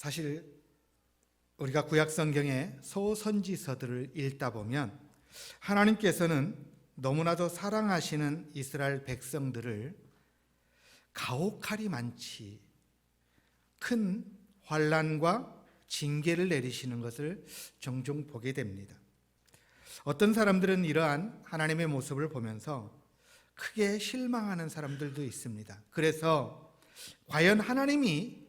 사실 우리가 구약성경의 소선지서들을 읽다 보면 하나님께서는 너무나도 사랑하시는 이스라엘 백성들을 가혹하리 많지 큰 환난과 징계를 내리시는 것을 종종 보게 됩니다. 어떤 사람들은 이러한 하나님의 모습을 보면서 크게 실망하는 사람들도 있습니다. 그래서 과연 하나님이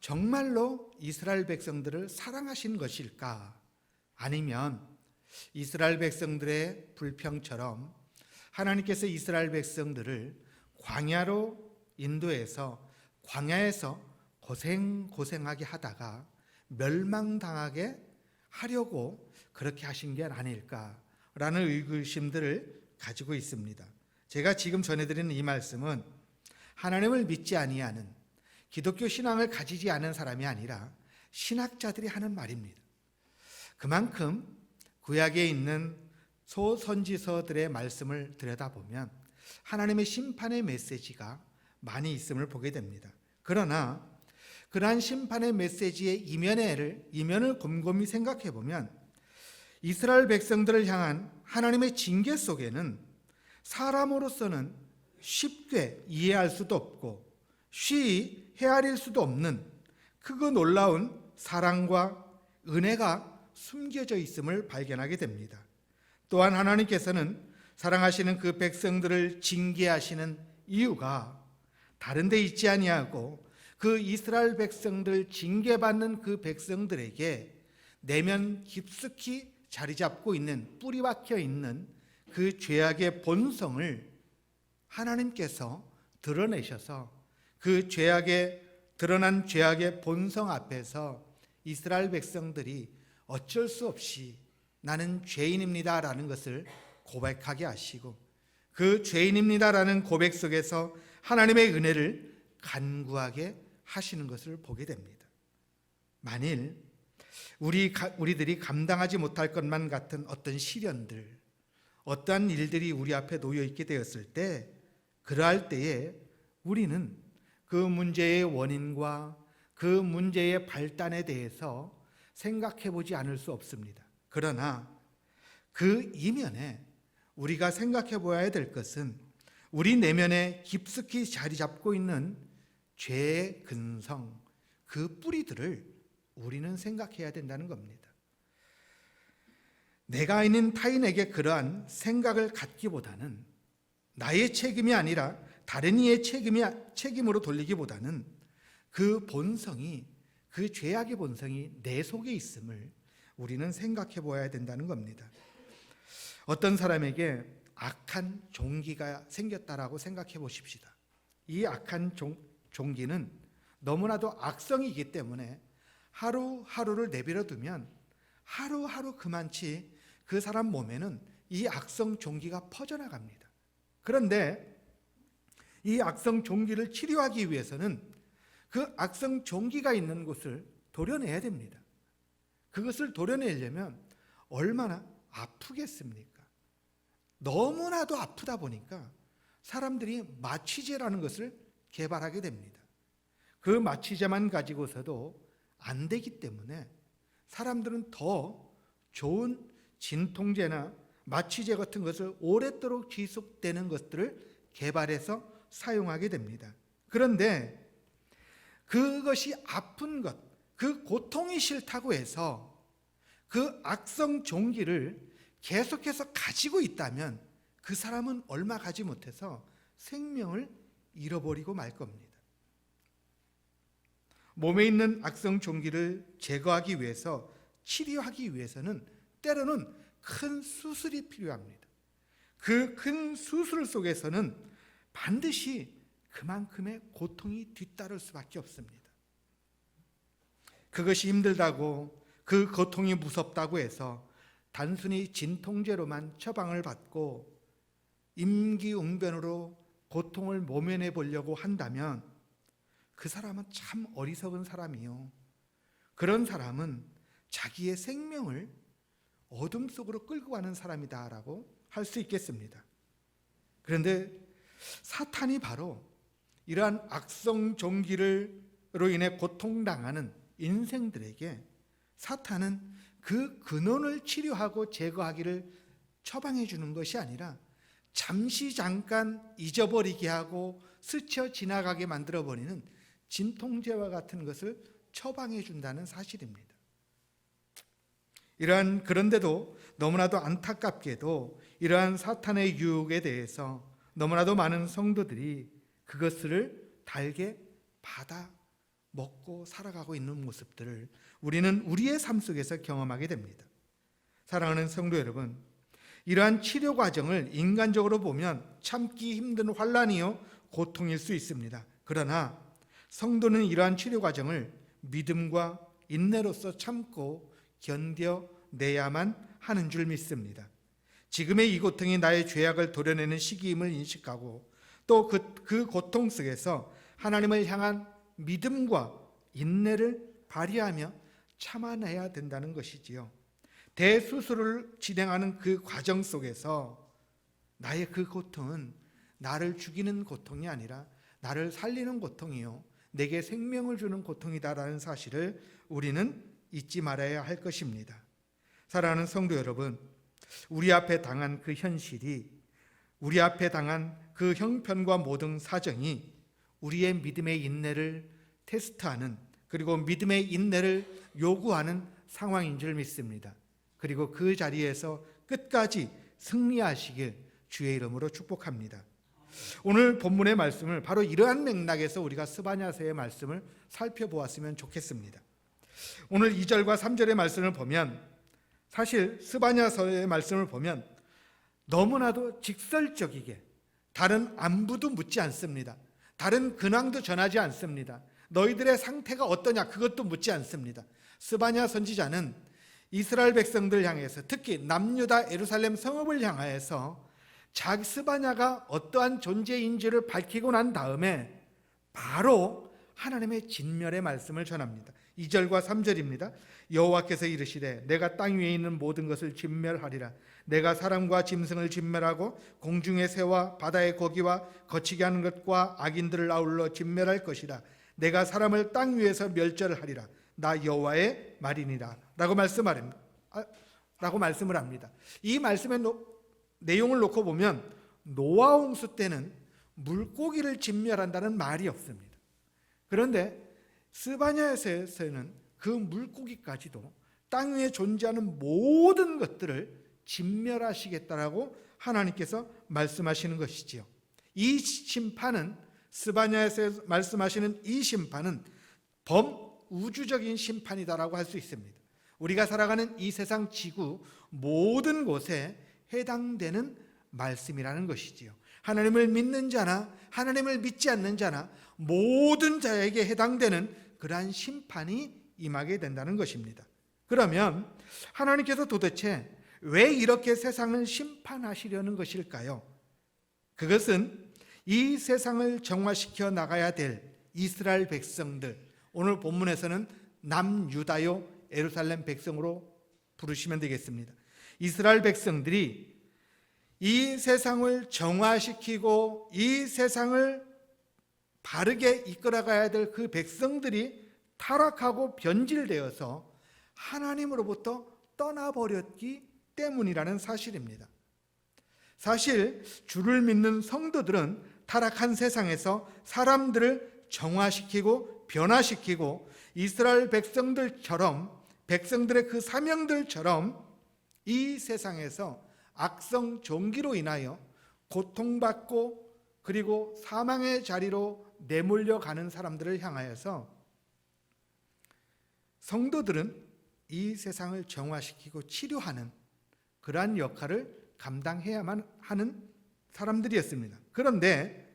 정말로 이스라엘 백성들을 사랑하신 것일까? 아니면 이스라엘 백성들의 불평처럼 하나님께서 이스라엘 백성들을 광야로 인도해서 광야에서 고생하게 하다가 멸망당하게 하려고 그렇게 하신 게 아닐까라는 의구심들을 가지고 있습니다. 제가 지금 전해드리는 이 말씀은 하나님을 믿지 아니하는 기독교 신앙을 가지지 않은 사람이 아니라 신학자들이 하는 말입니다. 그만큼 구약에 있는 소선지서들의 말씀을 들여다보면 하나님의 심판의 메시지가 많이 있음을 보게 됩니다. 그러나 그러한 심판의 메시지의 이면을 곰곰이 생각해 보면 이스라엘 백성들을 향한 하나님의 징계 속에는 사람으로서는 쉽게 이해할 수도 없고 쉬이 헤아릴 수도 없는 크고 놀라운 사랑과 은혜가 숨겨져 있음을 발견하게 됩니다. 또한 하나님께서는 사랑하시는 그 백성들을 징계하시는 이유가 다른 데 있지 아니하고 그 이스라엘 백성들 징계받는 그 백성들에게 내면 깊숙이 자리 잡고 있는 뿌리 박혀 있는 그 죄악의 본성을 하나님께서 드러내셔서 그 드러난 죄악의 본성 앞에서 이스라엘 백성들이 어쩔 수 없이 나는 죄인입니다라는 것을 고백하게 하시고 그 죄인입니다라는 고백 속에서 하나님의 은혜를 간구하게 하시는 것을 보게 됩니다. 만일 우리들이 감당하지 못할 것만 같은 어떤 시련들, 어떠한 일들이 우리 앞에 놓여 있게 되었을 때 그러할 때에 우리는 그 문제의 원인과 그 문제의 발단에 대해서 생각해 보지 않을 수 없습니다. 그러나 그 이면에 우리가 생각해 보아야 될 것은 우리 내면에 깊숙이 자리 잡고 있는 죄의 근성, 그 뿌리들을 우리는 생각해야 된다는 겁니다. 내가 아닌 타인에게 그러한 생각을 갖기보다는 나의 책임이 아니라 다른 이의 책임으로 돌리기보다는 그 본성이, 그 죄악의 본성이 내 속에 있음을 우리는 생각해 보아야 된다는 겁니다. 어떤 사람에게 악한 종기가 생겼다라고 생각해 보십시다. 이 악한 종기는 너무나도 악성이기 때문에 하루하루를 내버려 두면 하루하루 그만치 그 사람 몸에는 이 악성 종기가 퍼져나갑니다. 그런데 이 악성 종기를 치료하기 위해서는 그 악성 종기가 있는 곳을 도려내야 됩니다. 그것을 도려내려면 얼마나 아프겠습니까? 너무나도 아프다 보니까 사람들이 마취제라는 것을 개발하게 됩니다. 그 마취제만 가지고서도 안 되기 때문에 사람들은 더 좋은 진통제나 마취제 같은 것을 오랫도록 지속되는 것들을 개발해서 사용하게 됩니다. 그런데 그것이 아픈 것, 그 고통이 싫다고 해서 그 악성 종기를 계속해서 가지고 있다면 그 사람은 얼마 가지 못해서 생명을 잃어버리고 말 겁니다. 몸에 있는 악성 종기를 제거하기 위해서, 치료하기 위해서는 때로는 큰 수술이 필요합니다. 그 큰 수술 속에서는 반드시 그만큼의 고통이 뒤따를 수밖에 없습니다. 그것이 힘들다고, 그 고통이 무섭다고 해서 단순히 진통제로만 처방을 받고 임기응변으로 고통을 모면해 보려고 한다면 그 사람은 참 어리석은 사람이요. 그런 사람은 자기의 생명을 어둠 속으로 끌고 가는 사람이다라고 할 수 있겠습니다. 그런데 사탄이 바로 이러한 악성 종기로 인해 고통당하는 인생들에게 사탄은 그 근원을 치료하고 제거하기를 처방해 주는 것이 아니라 잠시 잠깐 잊어버리게 하고 스쳐 지나가게 만들어버리는 진통제와 같은 것을 처방해 준다는 사실입니다. 그런데도 너무나도 안타깝게도 이러한 사탄의 유혹에 대해서 너무나도 많은 성도들이 그것을 달게 받아 먹고 살아가고 있는 모습들을 우리는 우리의 삶 속에서 경험하게 됩니다. 사랑하는 성도 여러분, 이러한 치료 과정을 인간적으로 보면 참기 힘든 환난이요 고통일 수 있습니다. 그러나 성도는 이러한 치료 과정을 믿음과 인내로서 참고 견뎌내야만 하는 줄 믿습니다. 지금의 이 고통이 나의 죄악을 도려내는 시기임을 인식하고 또 그 고통 속에서 하나님을 향한 믿음과 인내를 발휘하며 참아내야 된다는 것이지요. 대수술을 진행하는 그 과정 속에서 나의 그 고통은 나를 죽이는 고통이 아니라 나를 살리는 고통이요 내게 생명을 주는 고통이다라는 사실을 우리는 잊지 말아야 할 것입니다. 사랑하는 성도 여러분, 우리 앞에 당한 그 현실이, 우리 앞에 당한 그 형편과 모든 사정이 우리의 믿음의 인내를 테스트하는, 그리고 믿음의 인내를 요구하는 상황인 줄 믿습니다. 그리고 그 자리에서 끝까지 승리하시길 주의 이름으로 축복합니다. 오늘 본문의 말씀을 바로 이러한 맥락에서 우리가 스바냐서의 말씀을 살펴보았으면 좋겠습니다. 오늘 2절과 3절의 말씀을 보면, 사실 스바냐서의 말씀을 보면 너무나도 직설적이게 다른 안부도 묻지 않습니다. 다른 근황도 전하지 않습니다. 너희들의 상태가 어떠냐 그것도 묻지 않습니다. 스바냐 선지자는 이스라엘 백성들 향해서, 특히 남유다 예루살렘 성읍을 향하여서 자기 스바냐가 어떠한 존재인지를 밝히고 난 다음에 바로 하나님의 진멸의 말씀을 전합니다. 2절과 3절입니다. 여호와께서 이르시되 내가 땅 위에 있는 모든 것을 진멸하리라. 내가 사람과 짐승을 진멸하고 공중의 새와 바다의 고기와 거치게 하는 것과 악인들을 아울러 진멸할 것이라. 내가 사람을 땅 위에서 멸절하리라. 나 여호와의 말이니라 라고 말씀을 합니다. 이 말씀의 내용을 놓고 보면 노아 홍수 때는 물고기를 진멸한다는 말이 없습니다. 그런데 스바냐서에서는 그 물고기까지도 땅 위에 존재하는 모든 것들을 진멸하시겠다라고 하나님께서 말씀하시는 것이지요. 이 심판은, 스바냐에서 말씀하시는 이 심판은 범우주적인 심판이다라고 할 수 있습니다. 우리가 살아가는 이 세상 지구 모든 곳에 해당되는 말씀이라는 것이지요. 하나님을 믿는 자나 하나님을 믿지 않는 자나 모든 자에게 해당되는 그러한 심판이 임하게 된다는 것입니다. 그러면 하나님께서 도대체 왜 이렇게 세상을 심판하시려는 것일까요? 그것은 이 세상을 정화시켜 나가야 될 이스라엘 백성들, 오늘 본문에서는 남유다요 예루살렘 백성으로 부르시면 되겠습니다. 이스라엘 백성들이 이 세상을 정화시키고 이 세상을 바르게 이끌어가야 될 그 백성들이 타락하고 변질되어서 하나님으로부터 떠나버렸기 때문이라는 사실입니다. 사실 주를 믿는 성도들은 타락한 세상에서 사람들을 정화시키고 변화시키고 이스라엘 백성들처럼, 백성들의 그 사명들처럼 이 세상에서 악성 종기로 인하여 고통받고 그리고 사망의 자리로 내몰려가는 사람들을 향하여서 성도들은 이 세상을 정화시키고 치료하는 그러한 역할을 감당해야만 하는 사람들이었습니다. 그런데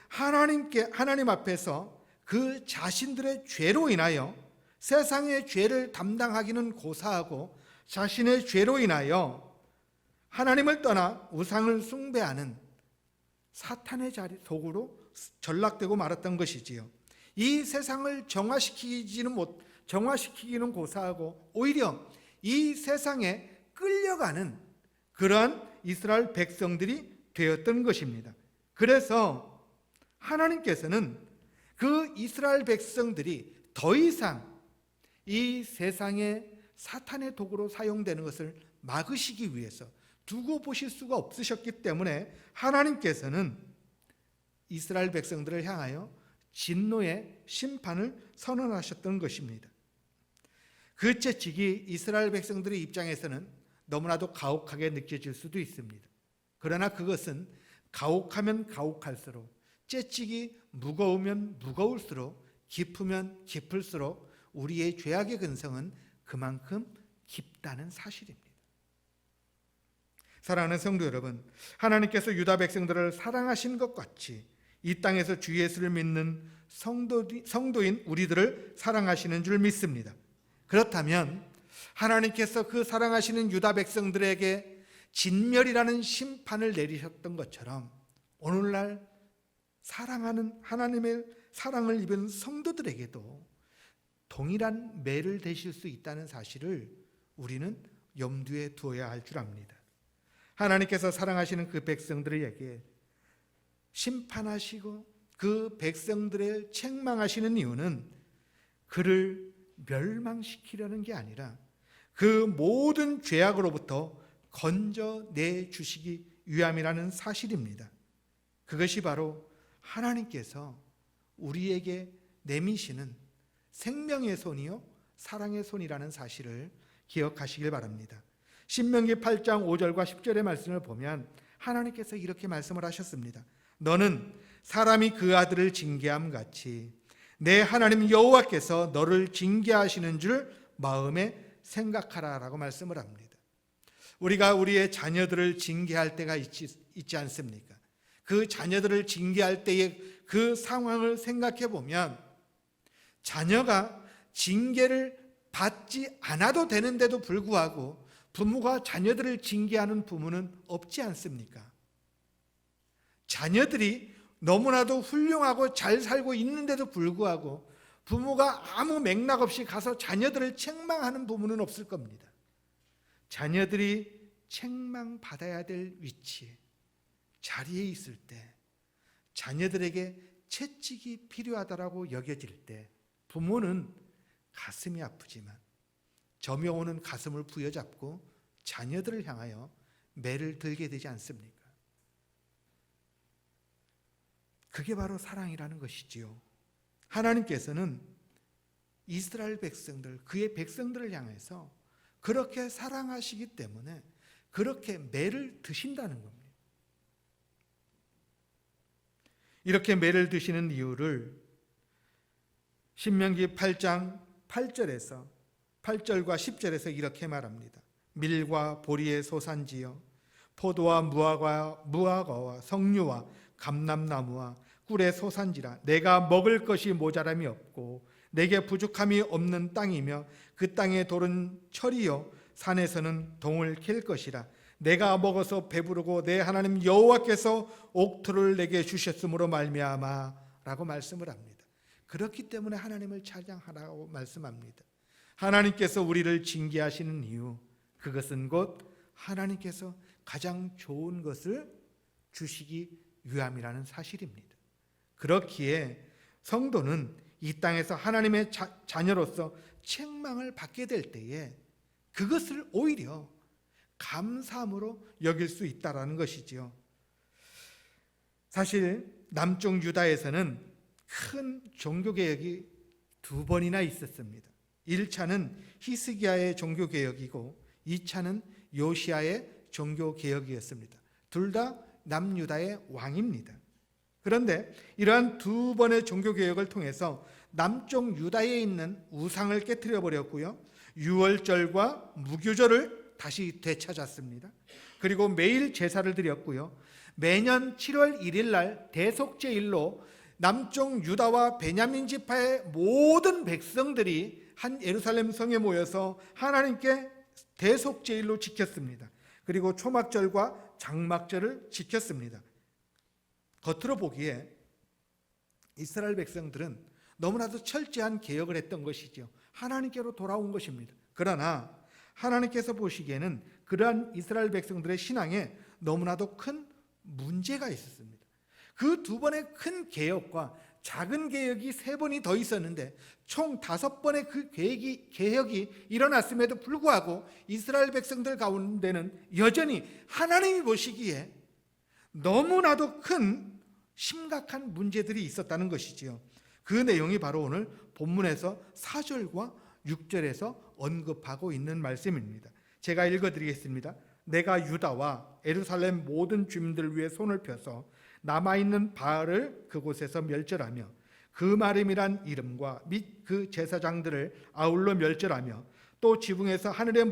하나님 앞에서 그 자신들의 죄로 인하여 세상의 죄를 담당하기는 고사하고 자신의 죄로 인하여 하나님을 떠나 우상을 숭배하는 사탄의 자리 속으로 전락되고 말았던 것이지요. 이 세상을 정화시키기는 고사하고 오히려 이 세상에 끌려가는 그러한 이스라엘 백성들이 되었던 것입니다. 그래서 하나님께서는 그 이스라엘 백성들이 더 이상 이 세상에 사탄의 도구로 사용되는 것을 막으시기 위해서 두고 보실 수가 없으셨기 때문에 하나님께서는 이스라엘 백성들을 향하여 진노의 심판을 선언하셨던 것입니다. 그 채찍이 이스라엘 백성들의 입장에서는 너무나도 가혹하게 느껴질 수도 있습니다. 그러나 그것은 가혹하면 가혹할수록, 채찍이 무거우면 무거울수록, 깊으면 깊을수록 우리의 죄악의 근성은 그만큼 깊다는 사실입니다. 사랑하는 성도 여러분, 하나님께서 유다 백성들을 사랑하신 것 같이 이 땅에서 주 예수를 믿는 성도인 우리들을 사랑하시는 줄 믿습니다. 그렇다면 하나님께서 그 사랑하시는 유다 백성들에게 진멸이라는 심판을 내리셨던 것처럼 오늘날 사랑하는 하나님의 사랑을 입은 성도들에게도 동일한 매를 대실 수 있다는 사실을 우리는 염두에 두어야 할 줄 압니다. 하나님께서 사랑하시는 그 백성들에게 심판하시고 그 백성들을 책망하시는 이유는 그를 멸망시키려는 게 아니라 그 모든 죄악으로부터 건져내 주시기 위함이라는 사실입니다. 그것이 바로 하나님께서 우리에게 내미시는 생명의 손이요 사랑의 손이라는 사실을 기억하시길 바랍니다. 신명기 8장 5절과 10절의 말씀을 보면 하나님께서 이렇게 말씀을 하셨습니다. 너는 사람이 그 아들을 징계함 같이 내 하나님 여호와께서 너를 징계하시는 줄 마음에 생각하라 라고 말씀을 합니다. 우리가 우리의 자녀들을 징계할 때가 있지 않습니까? 그 자녀들을 징계할 때의 그 상황을 생각해 보면 자녀가 징계를 받지 않아도 되는데도 불구하고 부모가 자녀들을 징계하는 부모는 없지 않습니까? 자녀들이 너무나도 훌륭하고 잘 살고 있는데도 불구하고 부모가 아무 맥락 없이 가서 자녀들을 책망하는 부모는 없을 겁니다. 자녀들이 책망받아야 될 위치에, 자리에 있을 때, 자녀들에게 채찍이 필요하다라고 여겨질 때 부모는 가슴이 아프지만 점여오는 가슴을 부여잡고 자녀들을 향하여 매를 들게 되지 않습니까? 그게 바로 사랑이라는 것이지요. 하나님께서는 이스라엘 백성들, 그의 백성들을 향해서 그렇게 사랑하시기 때문에 그렇게 매를 드신다는 겁니다. 이렇게 매를 드시는 이유를 신명기 8장 8절과 10절에서 이렇게 말합니다. 밀과 보리의 소산지여 포도와 무화과와 석류와 감람나무와 꿀의 소산지라 내가 먹을 것이 모자람이 없고 내게 부족함이 없는 땅이며 그 땅의 돌은 철이요 산에서는 동을 캘 것이라 내가 먹어서 배부르고 내 하나님 여호와께서 옥토를 내게 주셨으므로 말미암아 라고 말씀을 합니다. 그렇기 때문에 하나님을 찬양하라고 말씀합니다. 하나님께서 우리를 징계하시는 이유, 그것은 곧 하나님께서 가장 좋은 것을 주시기 위함이라는 사실입니다. 그렇기에 성도는 이 땅에서 하나님의 자녀로서 책망을 받게 될 때에 그것을 오히려 감사함으로 여길 수 있다라는 것이지요. 사실 남쪽 유다에서는 큰 종교개혁이 두 번이나 있었습니다. 1차는 히스기야의 종교개혁이고 2차는 요시야의 종교개혁이었습니다. 둘 다 남유다의 왕입니다. 그런데 이러한 두 번의 종교개혁을 통해서 남쪽 유다에 있는 우상을 깨뜨려 버렸고요. 유월절과 무교절을 다시 되찾았습니다. 그리고 매일 제사를 드렸고요. 매년 7월 1일 날 대속제일로 남쪽 유다와 베냐민 지파의 모든 백성들이 한 예루살렘 성에 모여서 하나님께 대속제일로 지켰습니다. 그리고 초막절과 장막절을 지켰습니다. 겉으로 보기에 이스라엘 백성들은 너무나도 철저한 개혁을 했던 것이죠. 하나님께로 돌아온 것입니다. 그러나 하나님께서 보시기에는 그러한 이스라엘 백성들의 신앙에 너무나도 큰 문제가 있었습니다. 그 두 번의 큰 개혁과 작은 개혁이 3번이 더 있었는데 총 5번의 그 개혁이 일어났음에도 불구하고 이스라엘 백성들 가운데는 여전히 하나님이 보시기에 너무나도 큰 심각한 문제들이 있었다는 것이지요. 그 내용이 바로 오늘 본문에서 4절과 6절에서 언급하고 있는 말씀입니다. 제가 읽어드리겠습니다. 내가 유다와 예루살렘 모든 주민들 위해 손을 펴서 남아있는 바알을 그곳에서 멸절하며 그 마림이란 이름과 및 그 제사장들을 아울러 멸절하며 또 지붕에서 하늘의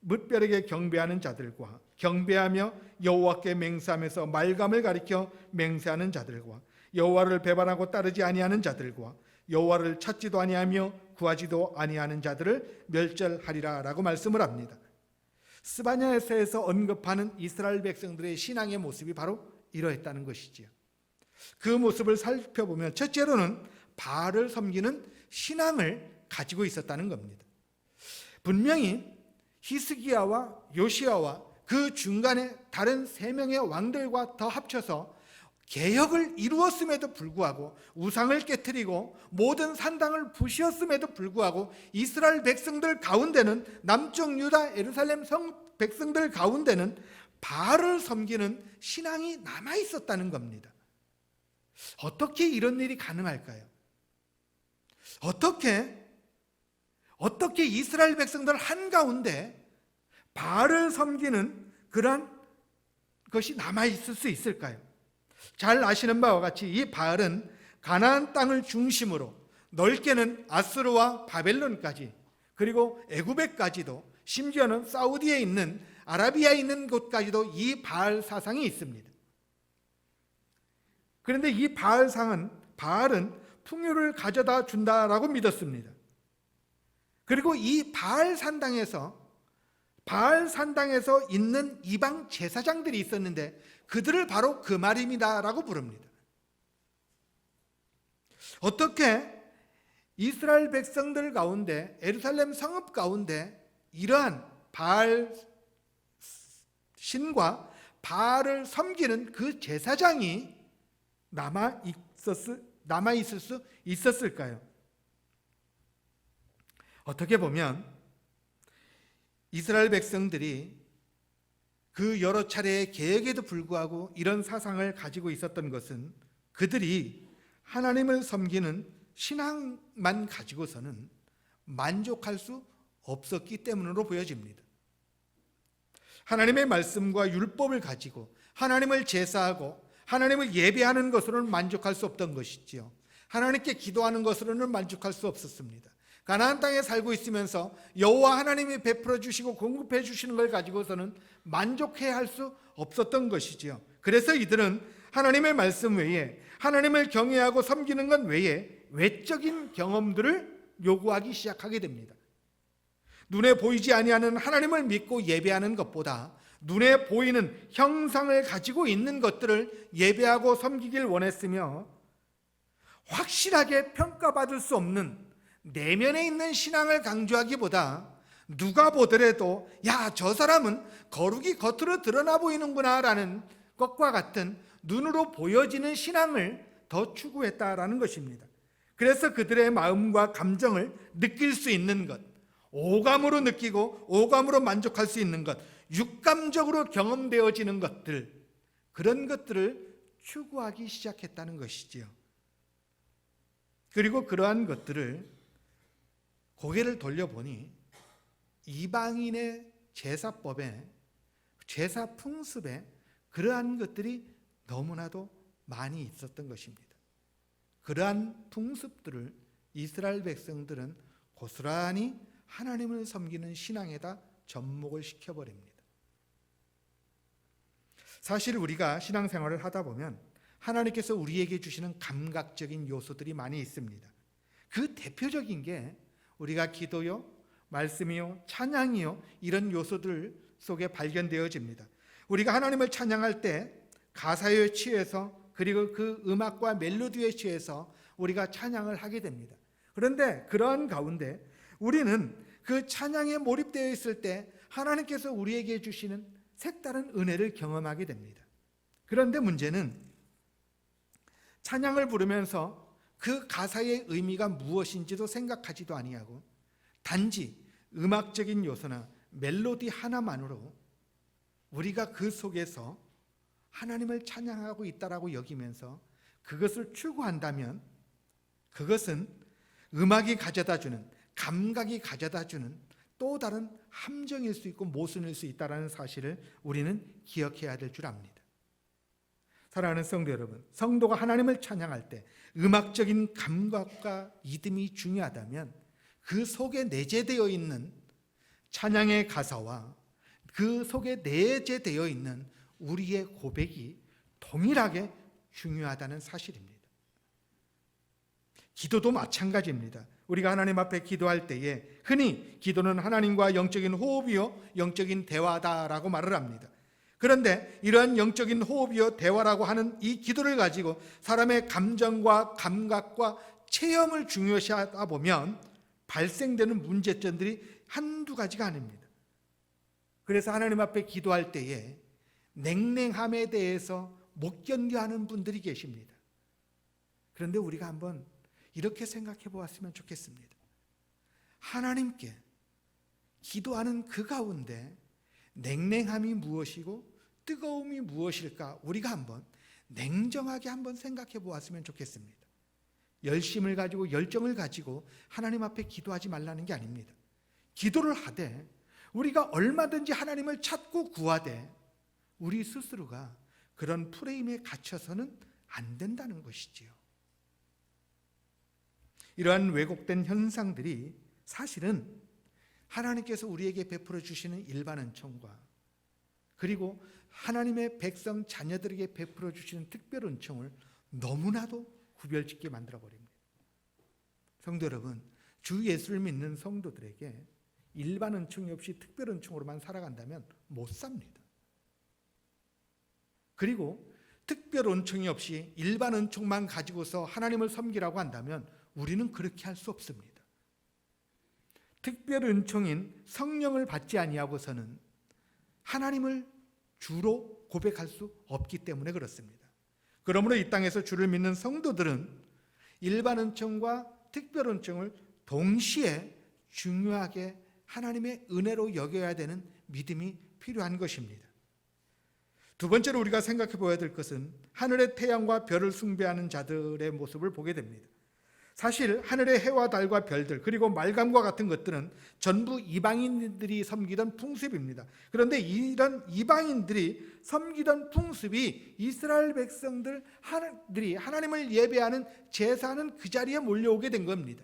뭇별에게 경배하는 자들과 경배하며 여호와께 맹세하면서 말감을 가리켜 맹세하는 자들과 여호와를 배반하고 따르지 아니하는 자들과 여호와를 찾지도 아니하며 구하지도 아니하는 자들을 멸절하리라 라고 말씀을 합니다. 스바냐에서 언급하는 이스라엘 백성들의 신앙의 모습이 바로 이러했다는 것이지요. 그 모습을 살펴보면 첫째로는 바알을 섬기는 신앙을 가지고 있었다는 겁니다. 분명히 히스기야와 요시야와 그 중간에 다른 3명의 왕들과 더 합쳐서 개혁을 이루었음에도 불구하고 우상을 깨뜨리고 모든 산당을 부수었음에도 불구하고 이스라엘 백성들 가운데는 남쪽 유다 예루살렘 성 백성들 가운데는 바알을 섬기는 신앙이 남아 있었다는 겁니다. 어떻게 이런 일이 가능할까요? 어떻게 이스라엘 백성들 한가운데 바알을 섬기는 그러한 것이 남아 있을 수 있을까요? 잘 아시는 바와 같이 이 바알은 가나안 땅을 중심으로 넓게는 아수르와 바벨론까지 그리고 애굽에까지도 심지어는 사우디에 있는 아라비아에 있는 곳까지도 이 바알 사상이 있습니다. 그런데 이 바알은 풍요를 가져다 준다라고 믿었습니다. 그리고 이 바알 산당에서 있는 이방 제사장들이 있었는데 그들을 바로 그마림이다라고 부릅니다. 어떻게 이스라엘 백성들 가운데 예루살렘 성읍 가운데 이러한 바알 신과 바알을 섬기는 그 제사장이 남아 있을 수 있었을까요? 어떻게 보면 이스라엘 백성들이 그 여러 차례의 계획에도 불구하고 이런 사상을 가지고 있었던 것은 그들이 하나님을 섬기는 신앙만 가지고서는 만족할 수 없었기 때문으로 보여집니다. 하나님의 말씀과 율법을 가지고 하나님을 제사하고 하나님을 예배하는 것으로는 만족할 수 없던 것이지요. 하나님께 기도하는 것으로는 만족할 수 없었습니다. 가나안 땅에 살고 있으면서 여호와 하나님이 베풀어 주시고 공급해 주시는 걸 가지고서는 만족해야 할 수 없었던 것이지요. 그래서 이들은 하나님의 말씀 외에 하나님을 경외하고 섬기는 것 외에 외적인 경험들을 요구하기 시작하게 됩니다. 눈에 보이지 아니하는 하나님을 믿고 예배하는 것보다 눈에 보이는 형상을 가지고 있는 것들을 예배하고 섬기길 원했으며 확실하게 평가받을 수 없는 내면에 있는 신앙을 강조하기보다 누가 보더라도 야, 저 사람은 거룩이 겉으로 드러나 보이는구나 라는 것과 같은 눈으로 보여지는 신앙을 더 추구했다라는 것입니다. 그래서 그들의 마음과 감정을 느낄 수 있는 것, 오감으로 느끼고 오감으로 만족할 수 있는 것, 육감적으로 경험되어지는 것들, 그런 것들을 추구하기 시작했다는 것이지요. 그리고 그러한 것들을 고개를 돌려보니 이방인의 제사법에, 제사 풍습에 그러한 것들이 너무나도 많이 있었던 것입니다. 그러한 풍습들을 이스라엘 백성들은 고스란히 하나님을 섬기는 신앙에다 접목을 시켜버립니다. 사실 우리가 신앙생활을 하다 보면 하나님께서 우리에게 주시는 감각적인 요소들이 많이 있습니다. 그 대표적인 게 우리가 기도요, 말씀이요, 찬양이요, 이런 요소들 속에 발견되어집니다. 우리가 하나님을 찬양할 때 가사에 취해서 그리고 그 음악과 멜로디에 취해서 우리가 찬양을 하게 됩니다. 그런데 그러한 가운데 우리는 그 찬양에 몰입되어 있을 때 하나님께서 우리에게 주시는 색다른 은혜를 경험하게 됩니다. 그런데 문제는 찬양을 부르면서 그 가사의 의미가 무엇인지도 생각하지도 아니하고 단지 음악적인 요소나 멜로디 하나만으로 우리가 그 속에서 하나님을 찬양하고 있다라고 여기면서 그것을 추구한다면 그것은 음악이 가져다주는, 감각이 가져다주는 또 다른 함정일 수 있고 모순일 수 있다는 사실을 우리는 기억해야 될 줄 압니다. 사랑하는 성도 여러분, 성도가 하나님을 찬양할 때 음악적인 감각과 리듬이 중요하다면 그 속에 내재되어 있는 찬양의 가사와 그 속에 내재되어 있는 우리의 고백이 동일하게 중요하다는 사실입니다. 기도도 마찬가지입니다. 우리가 하나님 앞에 기도할 때에 흔히 기도는 하나님과 영적인 호흡이요 영적인 대화다라고 말을 합니다. 그런데 이러한 영적인 호흡이요 대화라고 하는 이 기도를 가지고 사람의 감정과 감각과 체험을 중요시하다 보면 발생되는 문제점들이 한두 가지가 아닙니다. 그래서 하나님 앞에 기도할 때에 냉랭함에 대해서 못 견뎌하는 분들이 계십니다. 그런데 우리가 한번 이렇게 생각해 보았으면 좋겠습니다. 하나님께 기도하는 그 가운데 냉랭함이 무엇이고 뜨거움이 무엇일까 우리가 한번 냉정하게 한번 생각해 보았으면 좋겠습니다. 열심을 가지고 열정을 가지고 하나님 앞에 기도하지 말라는 게 아닙니다. 기도를 하되 우리가 얼마든지 하나님을 찾고 구하되 우리 스스로가 그런 프레임에 갇혀서는 안 된다는 것이지요. 이러한 왜곡된 현상들이 사실은 하나님께서 우리에게 베풀어 주시는 일반 은총과 그리고 하나님의 백성 자녀들에게 베풀어 주시는 특별 은총을 너무나도 구별짓게 만들어 버립니다. 성도 여러분, 주 예수를 믿는 성도들에게 일반 은총이 없이 특별 은총으로만 살아간다면 못 삽니다. 그리고 특별 은총이 없이 일반 은총만 가지고서 하나님을 섬기라고 한다면 우리는 그렇게 할 수 없습니다. 특별 은총인 성령을 받지 아니하고서는 하나님을 주로 고백할 수 없기 때문에 그렇습니다. 그러므로 이 땅에서 주를 믿는 성도들은 일반 은총과 특별 은총을 동시에 중요하게 하나님의 은혜로 여겨야 되는 믿음이 필요한 것입니다. 두 번째로 우리가 생각해 보아야 될 것은 하늘의 태양과 별을 숭배하는 자들의 모습을 보게 됩니다. 사실 하늘의 해와 달과 별들 그리고 말감과 같은 것들은 전부 이방인들이 섬기던 풍습입니다. 그런데 이런 이방인들이 섬기던 풍습이 이스라엘 백성들이 하나님을 예배하는 제사는 그 자리에 몰려오게 된 겁니다.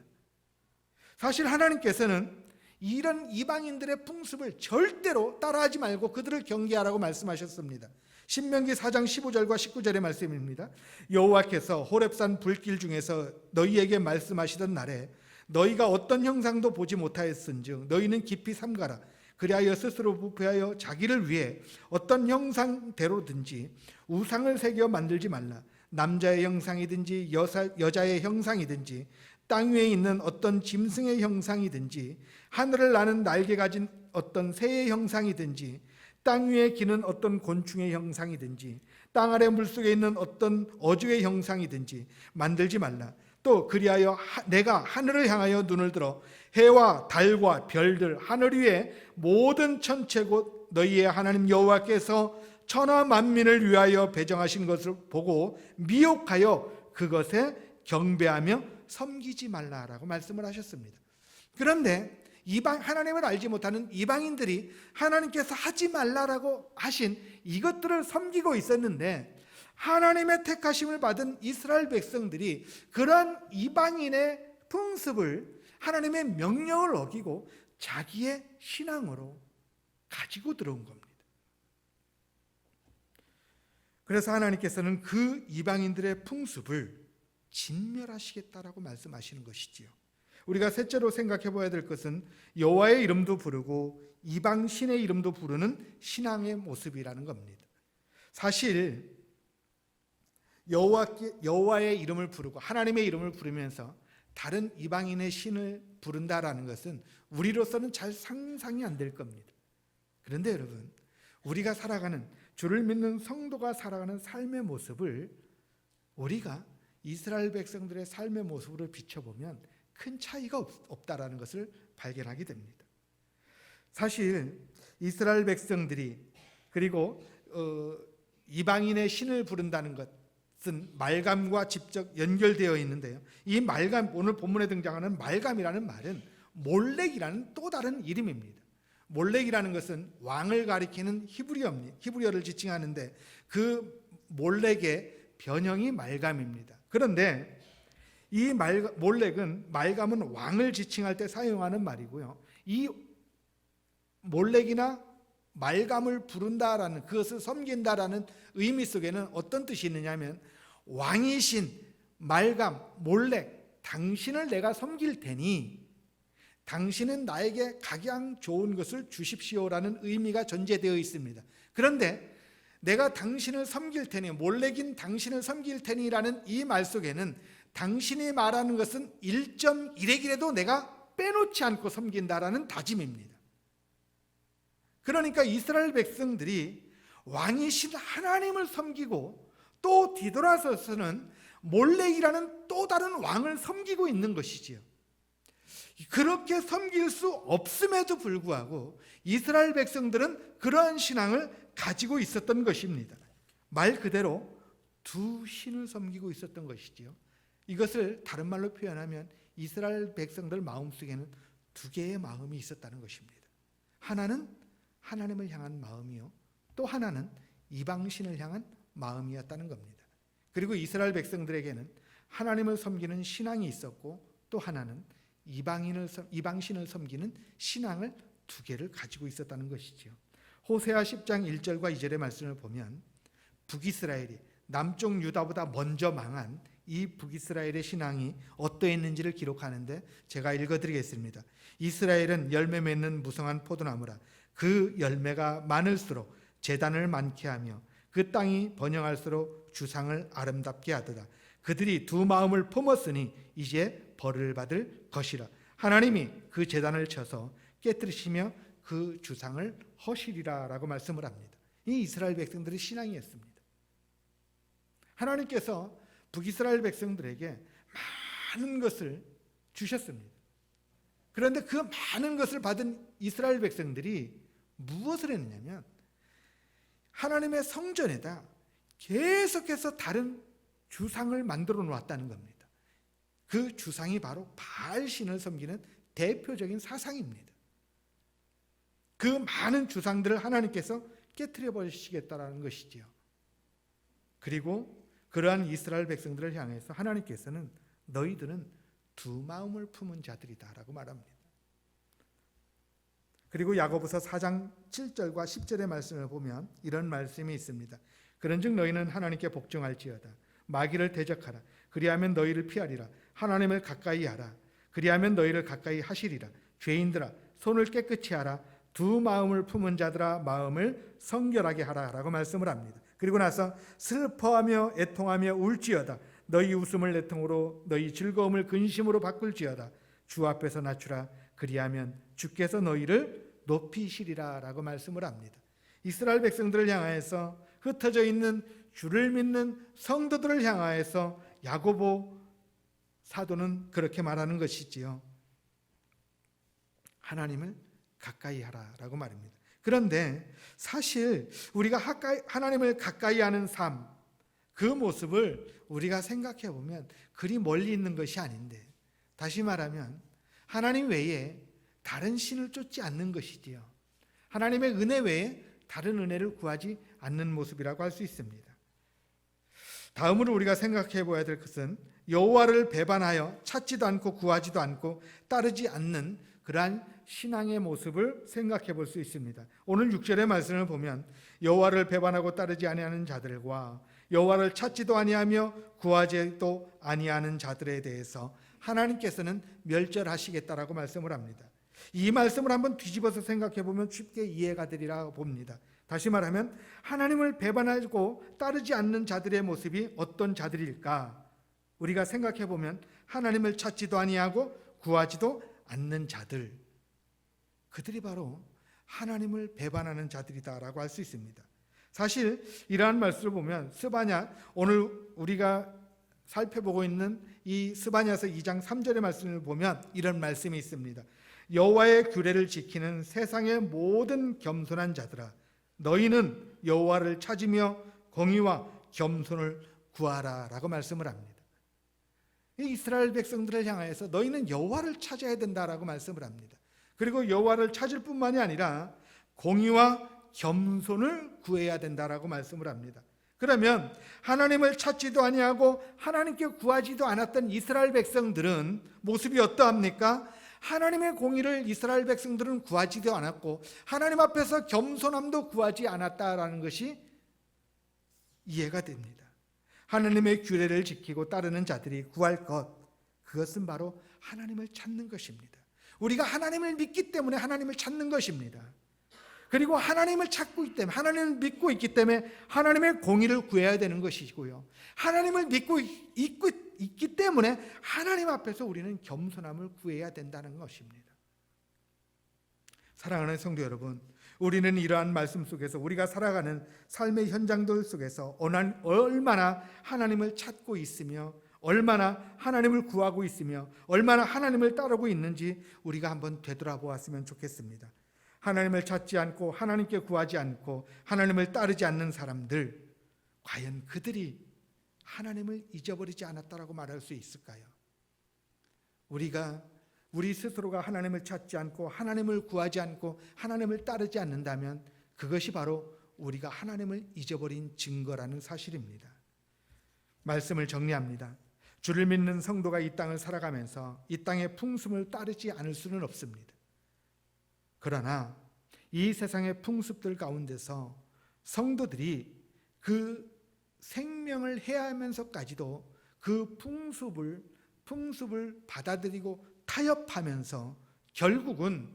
사실 하나님께서는 이런 이방인들의 풍습을 절대로 따라하지 말고 그들을 경계하라고 말씀하셨습니다. 신명기 4장 15절과 19절의 말씀입니다. 여호와께서 호렙산 불길 중에서 너희에게 말씀하시던 날에 너희가 어떤 형상도 보지 못하였은즉 너희는 깊이 삼가라. 그리하여 스스로 부패하여 자기를 위해 어떤 형상대로든지 우상을 새겨 만들지 말라. 남자의 형상이든지 여자의 형상이든지 땅 위에 있는 어떤 짐승의 형상이든지 하늘을 나는 날개 가진 어떤 새의 형상이든지 땅 위에 기는 어떤 곤충의 형상이든지 땅 아래 물속에 있는 어떤 어주의 형상이든지 만들지 말라. 또 그리하여 내가 하늘을 향하여 눈을 들어 해와 달과 별들 하늘 위에 모든 천체 곧 너희의 하나님 여호와께서 천하 만민을 위하여 배정하신 것을 보고 미혹하여 그것에 경배하며 섬기지 말라라고 말씀을 하셨습니다. 그런데 하나님을 알지 못하는 이방인들이 하나님께서 하지 말라라고 하신 이것들을 섬기고 있었는데 하나님의 택하심을 받은 이스라엘 백성들이 그런 이방인의 풍습을 하나님의 명령을 어기고 자기의 신앙으로 가지고 들어온 겁니다. 그래서 하나님께서는 그 이방인들의 풍습을 진멸하시겠다라고 말씀하시는 것이지요. 우리가 셋째로 생각해 봐야 될 것은 여호와의 이름도 부르고 이방 신의 이름도 부르는 신앙의 모습이라는 겁니다. 사실 여호와의 이름을 부르고 하나님의 이름을 부르면서 다른 이방인의 신을 부른다라는 것은 우리로서는 잘 상상이 안 될 겁니다. 그런데 여러분, 우리가 살아가는 주를 믿는 성도가 살아가는 삶의 모습을 우리가 이스라엘 백성들의 삶의 모습으로 비춰보면 큰 차이가 없다라는 것을 발견하게 됩니다. 사실 이스라엘 백성들이 그리고 이방인의 신을 부른다는 것은 말감과 직접 연결되어 있는데요. 이 말감, 오늘 본문에 등장하는 말감이라는 말은 몰렉이라는 또 다른 이름입니다. 몰렉이라는 것은 왕을 가리키는 히브리어를 지칭하는데 그 몰렉의 변형이 말감입니다. 그런데 이 몰렉은 말감은 왕을 지칭할 때 사용하는 말이고요. 이 몰렉이나 말감을 부른다라는, 그것을 섬긴다라는 의미 속에는 어떤 뜻이 있느냐면, 왕이신 말감, 몰렉, 당신을 내가 섬길 테니 당신은 나에게 각양 좋은 것을 주십시오라는 의미가 전제되어 있습니다. 그런데 내가 당신을 섬길 테니, 몰렉인 당신을 섬길 테니라는 이 말 속에는 당신이 말하는 것은 1.1핵이라도 내가 빼놓지 않고 섬긴다라는 다짐입니다. 그러니까 이스라엘 백성들이 왕이신 하나님을 섬기고 또 뒤돌아서서는 몰렉이라는 또 다른 왕을 섬기고 있는 것이지요. 그렇게 섬길 수 없음에도 불구하고 이스라엘 백성들은 그러한 신앙을 가지고 있었던 것입니다. 말 그대로 두 신을 섬기고 있었던 것이지요. 이것을 다른 말로 표현하면 이스라엘 백성들 마음속에는 두 개의 마음이 있었다는 것입니다. 하나는 하나님을 향한 마음이요, 또 하나는 이방신을 향한 마음이었다는 겁니다. 그리고 이스라엘 백성들에게는 하나님을 섬기는 신앙이 있었고, 또 하나는 이방신을 섬기는 신앙을 두 개를 가지고 있었다는 것이죠. 호세아 10장 1절과 2절의 말씀을 보면 북이스라엘이 남쪽 유다보다 먼저 망한 이 북이스라엘의 신앙이 어떠했는지를 기록하는데 제가 읽어드리겠습니다. 이스라엘은 열매 맺는 무성한 포도나무라. 그 열매가 많을수록 제단을 많게 하며 그 땅이 번영할수록 주상을 아름답게 하도다. 그들이 두 마음을 품었으니 이제 벌을 받을 것이라. 하나님이 그 제단을 쳐서 깨뜨리시며 그 주상을 허시리라 라고 말씀을 합니다. 이 이스라엘 백성들의 신앙이었습니다. 하나님께서 북이스라엘 백성들에게 많은 것을 주셨습니다. 그런데 그 많은 것을 받은 이스라엘 백성들이 무엇을 했느냐면 하나님의 성전에다 계속해서 다른 주상을 만들어 놓았다는 겁니다. 그 주상이 바로 바알신을 섬기는 대표적인 사상입니다. 그 많은 주상들을 하나님께서 깨트려 버리시겠다라는 것이지요. 그리고 그러한 이스라엘 백성들을 향해서 하나님께서는 너희들은 두 마음을 품은 자들이다라고 말합니다. 그리고 야고보서 4장 7절과 10절의 말씀을 보면 이런 말씀이 있습니다. 그런즉 너희는 하나님께 복종할지어다. 마귀를 대적하라. 그리하면 너희를 피하리라. 하나님을 가까이 하라. 그리하면 너희를 가까이 하시리라. 죄인들아 손을 깨끗이 하라. 두 마음을 품은 자들아 마음을 성결하게 하라 라고 말씀을 합니다. 그리고 나서 슬퍼하며 애통하며 울지어다. 너희 웃음을 애통으로 너희 즐거움을 근심으로 바꿀지어다. 주 앞에서 낮추라. 그리하면 주께서 너희를 높이시리라 라고 말씀을 합니다. 이스라엘 백성들을 향하여서 흩어져 있는 주를 믿는 성도들을 향하여서 야고보 사도는 그렇게 말하는 것이지요. 하나님을 가까이 하라라고 말입니다. 그런데 사실 우리가 하나님을 가까이 하는 삶, 그 모습을 우리가 생각해 보면 그리 멀리 있는 것이 아닌데, 다시 말하면 하나님 외에 다른 신을 쫓지 않는 것이지요. 하나님의 은혜 외에 다른 은혜를 구하지 않는 모습이라고 할 수 있습니다. 다음으로 우리가 생각해 보아야 될 것은 여호와를 배반하여 찾지도 않고 구하지도 않고 따르지 않는 그러한 신앙의 모습을 생각해 볼 수 있습니다. 오늘 6절의 말씀을 보면 여호와를 배반하고 따르지 아니하는 자들과 여호와를 찾지도 아니하며 구하지도 아니하는 자들에 대해서 하나님께서는 멸절하시겠다라고 말씀을 합니다. 이 말씀을 한번 뒤집어서 생각해 보면 쉽게 이해가 되리라 봅니다. 다시 말하면 하나님을 배반하고 따르지 않는 자들의 모습이 어떤 자들일까? 우리가 생각해 보면 하나님을 찾지도 아니하고 구하지도 않는 자들, 그들이 바로 하나님을 배반하는 자들이다라고 할 수 있습니다. 사실 이러한 말씀을 보면 스바냐, 오늘 우리가 살펴보고 있는 이 스바냐서 2장 3절의 말씀을 보면 이런 말씀이 있습니다. 여호와의 규례를 지키는 세상의 모든 겸손한 자들아, 너희는 여호와를 찾으며 공의와 겸손을 구하라 라고 말씀을 합니다. 이스라엘 백성들을 향해서 너희는 여호와를 찾아야 된다라고 말씀을 합니다. 그리고 여호와를 찾을 뿐만이 아니라 공의와 겸손을 구해야 된다라고 말씀을 합니다. 그러면 하나님을 찾지도 아니하고 하나님께 구하지도 않았던 이스라엘 백성들은 모습이 어떠합니까? 하나님의 공의를 이스라엘 백성들은 구하지도 않았고 하나님 앞에서 겸손함도 구하지 않았다라는 것이 이해가 됩니다. 하나님의 규례를 지키고 따르는 자들이 구할 것, 그것은 바로 하나님을 찾는 것입니다. 우리가 하나님을 믿기 때문에 하나님을 찾는 것입니다. 그리고 하나님을 찾고 있기 때문에, 하나님을 믿고 있기 때문에 하나님의 공의를 구해야 되는 것이고요. 하나님을 믿고 있기 때문에 하나님 앞에서 우리는 겸손함을 구해야 된다는 것입니다. 사랑하는 성도 여러분, 우리는 이러한 말씀 속에서 우리가 살아가는 삶의 현장들 속에서 얼마나 하나님을 찾고 있으며 얼마나 하나님을 구하고 있으며 얼마나 하나님을 따르고 있는지 우리가 한번 되돌아보았으면 좋겠습니다. 하나님을 찾지 않고 하나님께 구하지 않고 하나님을 따르지 않는 사람들, 과연 그들이 하나님을 잊어버리지 않았다라고 말할 수 있을까요? 우리 스스로가 하나님을 찾지 않고 하나님을 구하지 않고 하나님을 따르지 않는다면 그것이 바로 우리가 하나님을 잊어버린 증거라는 사실입니다. 말씀을 정리합니다. 주를 믿는 성도가 이 땅을 살아가면서 이 땅의 풍습을 따르지 않을 수는 없습니다. 그러나 이 세상의 풍습들 가운데서 성도들이 그 생명을 해하면서까지도 그 풍습을 받아들이고 타협하면서 결국은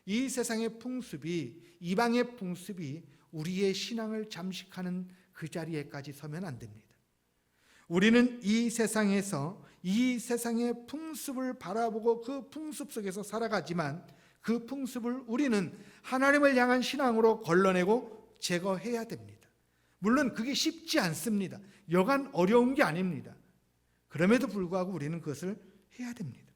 이 세상의 풍습이, 이방의 풍습이 우리의 신앙을 잠식하는 그 자리에까지 서면 안 됩니다. 우리는 이 세상에서 이 세상의 풍습을 바라보고 그 풍습 속에서 살아가지만 그 풍습을 우리는 하나님을 향한 신앙으로 걸러내고 제거해야 됩니다. 물론 그게 쉽지 않습니다. 여간 어려운 게 아닙니다. 그럼에도 불구하고 우리는 그것을 해야 됩니다.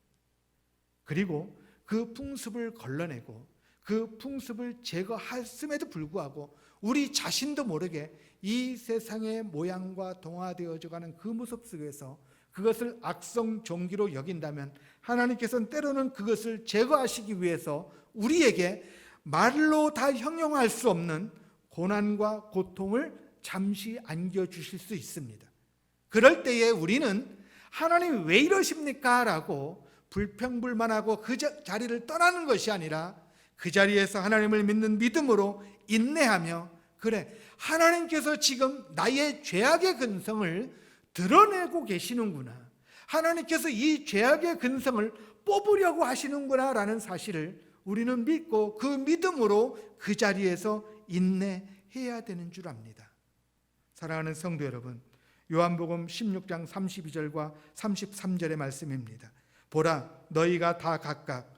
그리고 그 풍습을 걸러내고 그 풍습을 제거했음에도 불구하고 우리 자신도 모르게 이 세상의 모양과 동화되어져가는 그 모습 속에서 그것을 악성 종기로 여긴다면 하나님께서는 때로는 그것을 제거하시기 위해서 우리에게 말로 다 형용할 수 없는 고난과 고통을 잠시 안겨주실 수 있습니다. 그럴 때에 우리는 하나님 왜 이러십니까? 라고 불평불만하고 그 자리를 떠나는 것이 아니라 그 자리에서 하나님을 믿는 믿음으로 인내하며, 그래, 하나님께서 지금 나의 죄악의 근성을 드러내고 계시는구나, 하나님께서 이 죄악의 근성을 뽑으려고 하시는구나 라는 사실을 우리는 믿고 그 믿음으로 그 자리에서 인내해야 되는 줄 압니다. 사랑하는 성도 여러분, 요한복음 16장 32절과 33절의 말씀입니다. 보라, 너희가 다 각각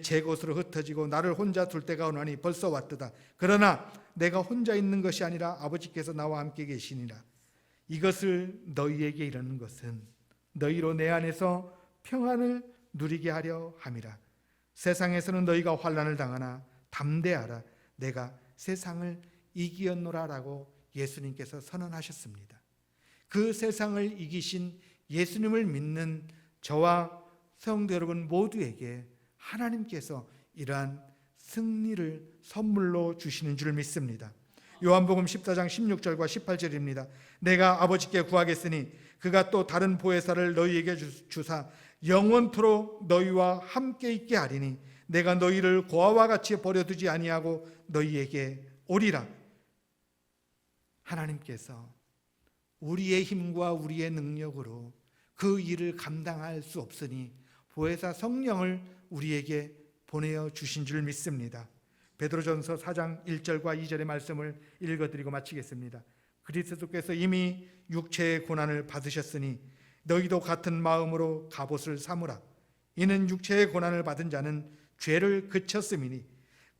제 곳으로 흩어지고 나를 혼자 둘 때가 오나니 벌써 왔도다. 그러나 내가 혼자 있는 것이 아니라 아버지께서 나와 함께 계시니라. 이것을 너희에게 이르는 것은 너희로 내 안에서 평안을 누리게 하려 함이라. 세상에서는 너희가 환난을 당하나 담대하라, 내가 세상을 이기었노라라고 예수님께서 선언하셨습니다. 그 세상을 이기신 예수님을 믿는 저와 성도 여러분 모두에게 하나님께서 이러한 승리를 선물로 주시는 줄 믿습니다. 요한복음 14장 16절과 18절입니다. 내가 아버지께 구하겠으니 그가 또 다른 보혜사를 너희에게 주사 영원토록 너희와 함께 있게 하리니 내가 너희를 고아와 같이 버려두지 아니하고 너희에게 오리라. 하나님께서 우리의 힘과 우리의 능력으로 그 일을 감당할 수 없으니 보혜사 성령을 우리에게 보내어 주신 줄 믿습니다. 베드로전서 4장 1절과 2절의 말씀을 읽어드리고 마치겠습니다. 그리스도께서 이미 육체의 고난을 받으셨으니 너희도 같은 마음으로 갑옷을 삼으라. 이는 육체의 고난을 받은 자는 죄를 그쳤음이니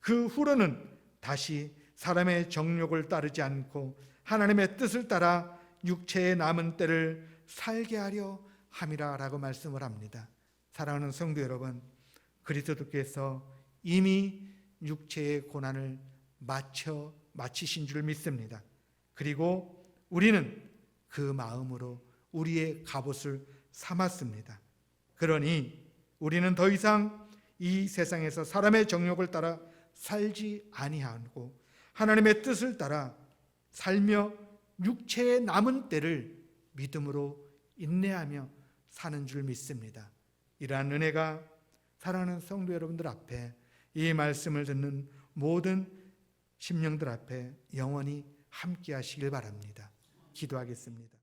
그 후로는 다시 사람의 정욕을 따르지 않고 하나님의 뜻을 따라 육체의 남은 때를 살게 하려 함이라라고 말씀을 합니다. 사랑하는 성도 여러분, 그리스도께서 이미 육체의 고난을 마치신 줄 믿습니다. 그리고 우리는 그 마음으로 우리의 갑옷을 삼았습니다. 그러니 우리는 더 이상 이 세상에서 사람의 정욕을 따라 살지 아니하고 하나님의 뜻을 따라 살며 육체의 남은 때를 믿음으로 인내하며 사는 줄 믿습니다. 이러한 은혜가 사랑하는 성도 여러분들 앞에, 이 말씀을 듣는 모든 심령들 앞에 영원히 함께 하시길 바랍니다. 기도하겠습니다.